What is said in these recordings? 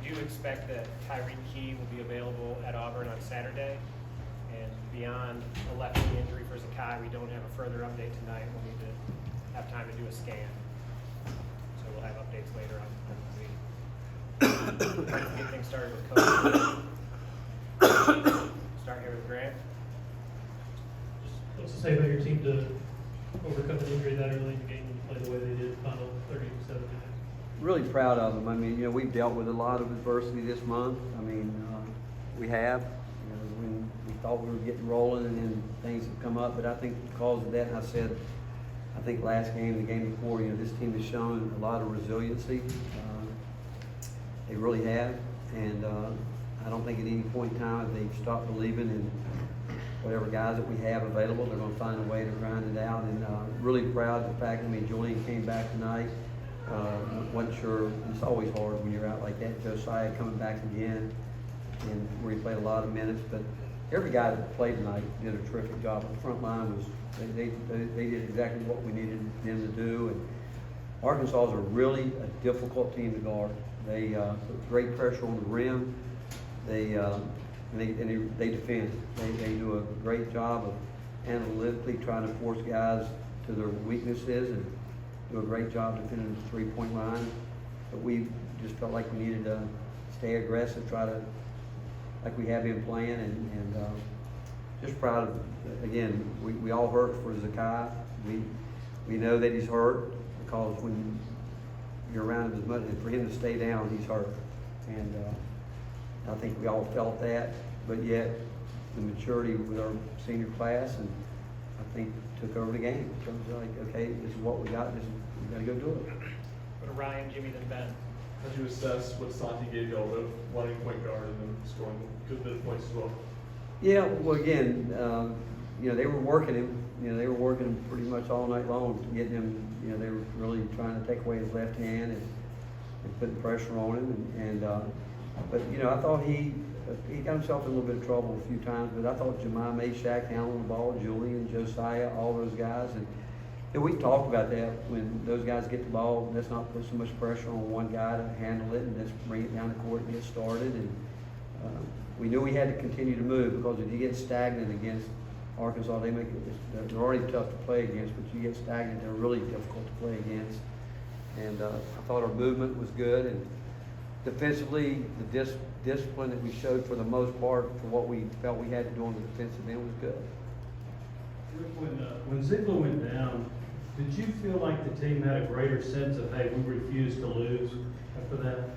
do expect that Tyreek Key will be available at Auburn on Saturday. And beyond a left knee injury for Zakai, we don't have a further update tonight. We'll need to have time to do a scan. So we'll have updates later on the Let's get things started with coach. Start here with Grant. What's to say about your team to overcome an injury that early in the game and play the way they did, final 37 minutes? Really proud of them. I mean, we've dealt with a lot of adversity this month. I mean, we have. When we thought we were getting rolling and then things have come up, but I think because of that, and I said, I think last game, the game before, this team has shown a lot of resiliency. They really have, and I don't think at any point in time if they've stopped believing in whatever guys that we have available, they're going to find a way to grind it out. And really proud of the fact, Julian came back tonight. Wasn't sure, it's always hard when you're out like that. Josiah coming back again, and where he played a lot of minutes. But every guy that played tonight did a terrific job. The front line was, they did exactly what we needed them to do. And Arkansas is a really difficult team to guard. They put great pressure on the rim. They defend. They do a great job of analytically trying to force guys to their weaknesses and do a great job defending the three-point line. But we just felt like we needed to stay aggressive, try to, like we have been playing, and just proud of, again, we all hurt for Zakai. We know that he's hurt because when you're around him as much, and for him to stay down, he's hurt. And I think we all felt that, but yet the maturity with our senior class, and I think took over the game. In terms of like, okay, this is what we got, we got to go do it. Go to Ryan, Jimmy, then Ben. How'd you assess what Santi gave y'all with running point guard and then scoring a good bit of points as well? Yeah, well, again, they were working him. They were working him pretty much all night long, getting him. They were really trying to take away his left hand and putting pressure on him. But I thought he got himself in a little bit of trouble a few times. But I thought Jamai made Shaq handle the ball, Julian, Josiah, all those guys, and we talked about that when those guys get the ball. Let's not put so much pressure on one guy to handle it, and let's bring it down the court and get started. And we knew we had to continue to move because if you get stagnant against Arkansas, they're already tough to play against, but you get stagnant, they're really difficult to play against. And I thought our movement was good, and defensively, the discipline that we showed for the most part for what we felt we had to do on the defensive end was good. When Ziegler went down, did you feel like the team had a greater sense of, hey, we refuse to lose after that?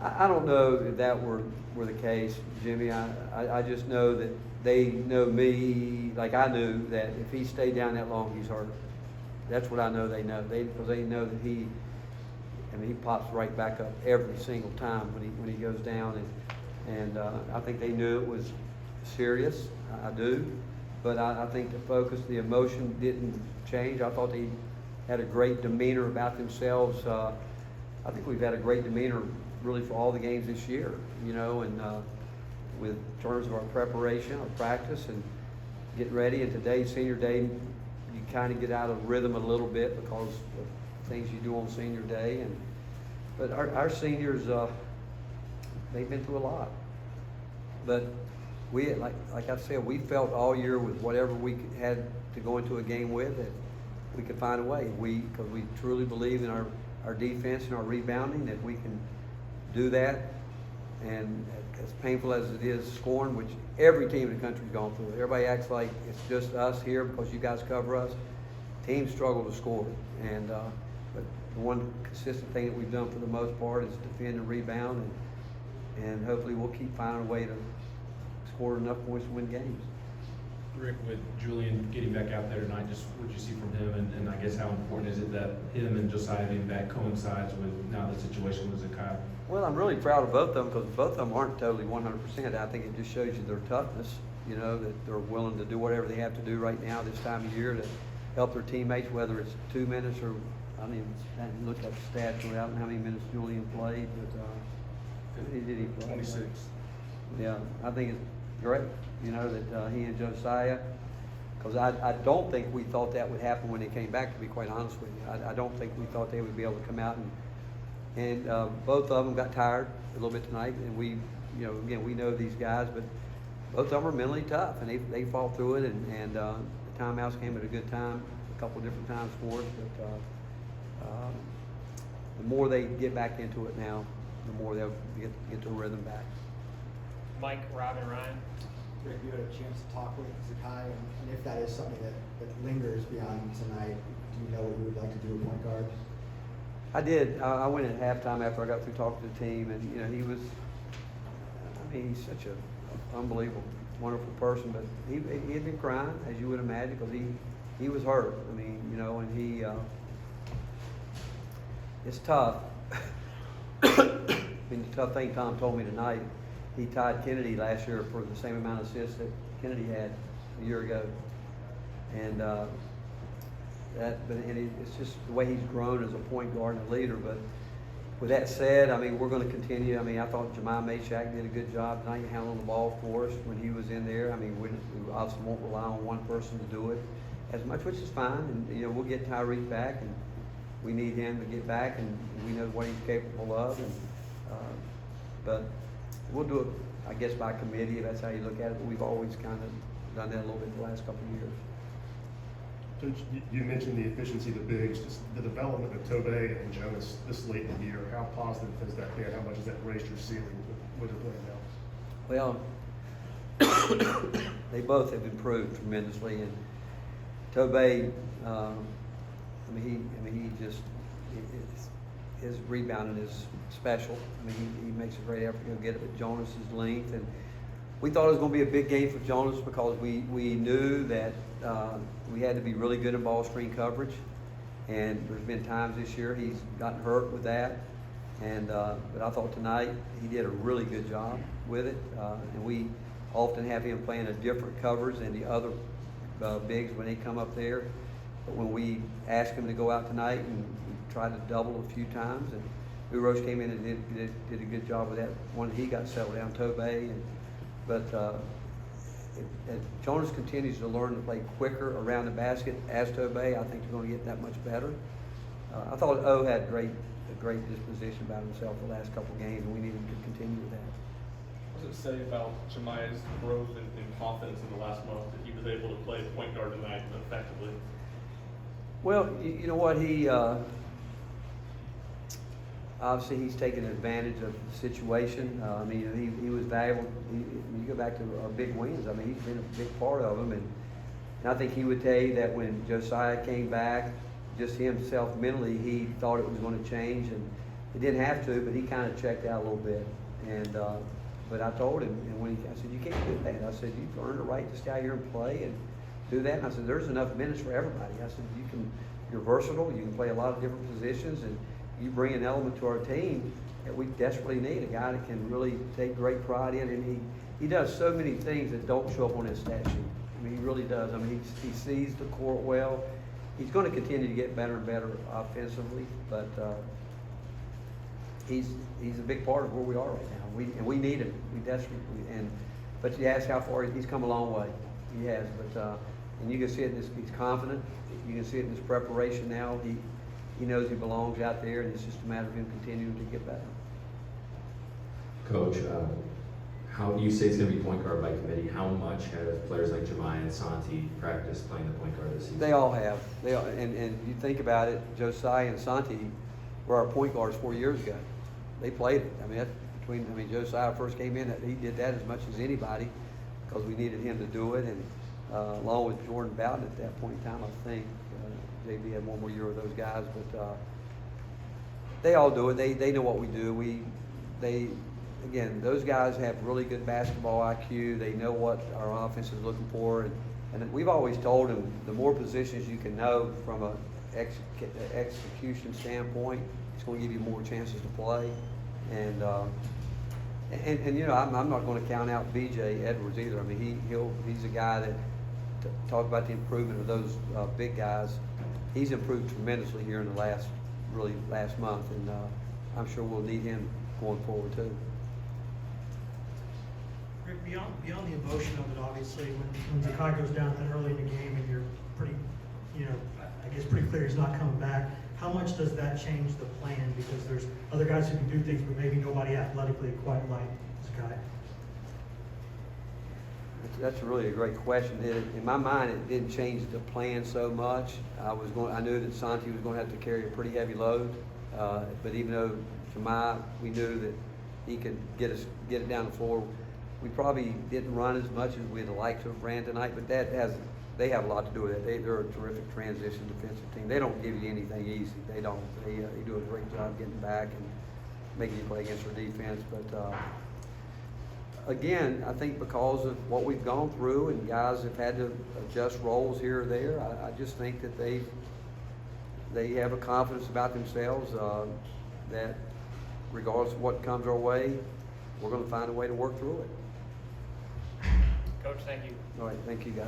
I don't know if that were the case, Jimmy. I just know that they know me like I knew that if he stayed down that long, he's hurt. That's what I know they know. Because they know that he pops right back up every single time when he goes down. And I think they knew it was serious. I do. But I think the focus, the emotion didn't change. I thought they had a great demeanor about themselves. I think we've had a great demeanor really for all the games this year, and with terms of our preparation, our practice, and getting ready. And today's senior day, you kind of get out of rhythm a little bit because of things you do on senior day. But our seniors, they've been through a lot. But we, like I said, we felt all year with whatever we had to go into a game with that we could find a way. Because we truly believe in our defense and our rebounding that we can do that. And as painful as it is scoring, which every team in the country's gone through, everybody acts like it's just us here because you guys cover us. Teams struggle to score, and but the one consistent thing that we've done for the most part is defend and rebound, and hopefully we'll keep finding a way to score enough points to win games. Rick, with Julian getting back out there tonight, just what you see from him, and I guess how important is it that him and Josiah being back coincides with now the situation with Zakai? Well, I'm really proud of both of them because both of them aren't totally 100%. I think it just shows you their toughness, that they're willing to do whatever they have to do right now this time of year to help their teammates, whether it's 2 minutes or, I didn't look at the stats without how many minutes Julian played, but did he play? 26. Yeah, I think it's great, that he and Josiah, because I don't think we thought that would happen when they came back, to be quite honest with you. I don't think we thought they would be able to come out And both of them got tired a little bit tonight, and we, again, we know these guys, but both of them are mentally tough, and they fought through it, and the timeouts came at a good time, a couple different times for us, but the more they get back into it now, the more they'll get the rhythm back. Mike, Rob, and Ryan? Rick, you had a chance to talk with Zakai, and if that is something that lingers beyond tonight, do you know what you would like to do at point guard? I did. I went at halftime after I got through talking to the team, and he was, he's such an unbelievable, wonderful person, but he had been crying, as you would imagine, because he was hurt. And he, it's tough. The tough thing Tom told me tonight, he tied Kennedy last year for the same amount of assists that Kennedy had a year ago. And it's just the way he's grown as a point guard and a leader. But with that said, we're going to continue. I thought Jamai Maychak did a good job tonight handling the ball for us when he was in there. We obviously won't rely on one person to do it as much, which is fine. And we'll get Tyreek back, and we need him to get back, and we know what he's capable of. And but we'll do it, I guess, by committee, if that's how you look at it. But we've always kind of done that a little bit the last couple of years. Coach, you mentioned the efficiency of the bigs, just the development of Tobey and Jonas this late in the year. How positive has that been? How much has that raised your ceiling with their playing now? Well, they both have improved tremendously, and Tobey, he just his rebounding is special. He makes a great effort to go get it, but Jonas' length, and we thought it was going to be a big game for Jonas because we knew that we had to be really good in ball screen coverage, and there's been times this year he's gotten hurt with that, and but I thought tonight he did a really good job with it, and we often have him playing a different coverage than the other bigs when they come up there. But when we asked him to go out tonight, and we tried to double a few times, and Urosh came in and did a good job with that. When he got settled down, Tobey, but as Jonas continues to learn to play quicker around the basket as Tobey, I think they're going to get that much better. I thought O had a great disposition about himself the last couple of games, and we need him to continue with that. What does it say about Jamai's growth and confidence in the last month that he was able to play point guard tonight effectively? Well, you know what, he obviously he's taken advantage of the situation. He was valuable. You go back to our big wins. He's been a big part of them, and I think he would tell you that when Josiah came back, just himself mentally, he thought it was going to change, and it didn't have to, but he kind of checked out a little bit. And but I told him, and I said, you can't do that. I said, you've earned the right to stay out here and play and do that. And I said, there's enough minutes for everybody. I said, you're versatile. You can play a lot of different positions, and you bring an element to our team that we desperately need, a guy that can really take great pride in, and he does so many things that don't show up on his stat sheet. He really does. He sees the court well. He's going to continue to get better and better offensively, but he's a big part of where we are right now. We need him. We desperately, but you ask how far he's come a long way. He has, but and you can see it in he's confident. You can see it in his preparation now. He knows he belongs out there, and it's just a matter of him continuing to get better. Coach, how you say it's going to be point guard by committee? How much have players like Jamai and Santi practiced playing the point guard this season? They all have. And you think about it, Josiah and Santi were our point guards 4 years ago. They played it. Josiah first came in, he did that as much as anybody because we needed him to do it, and along with Jordan Bowden at that point in time, I think. JB had one more year with those guys, but they all do it. They know what we do. Again, those guys have really good basketball IQ. They know what our offense is looking for, and we've always told them the more positions you can know from an execution standpoint, it's going to give you more chances to play. And I'm not going to count out B.J. Edwards either. He's a guy that talk about the improvement of those big guys. He's improved tremendously here in the last month, and I'm sure we'll need him going forward too. Rick, beyond the emotion of it, obviously, when Zakai goes down that early in the game and you're pretty, I guess pretty clear he's not coming back. How much does that change the plan? Because there's other guys who can do things, but maybe nobody athletically quite like this guy. That's really a great question. In my mind, it didn't change the plan so much. I knew that Santi was going to have to carry a pretty heavy load, but even though Jamai, we knew that he could get it down the floor. We probably didn't run as much as we'd like to have ran tonight, but they have a lot to do with it. They're a terrific transition defensive team. They don't give you anything easy. They don't. They do a great job getting back and making you play against their defense. But again, I think because of what we've gone through and guys have had to adjust roles here or there, I just think that they have a confidence about themselves that regardless of what comes our way, we're going to find a way to work through it. Coach, thank you. All right, thank you guys.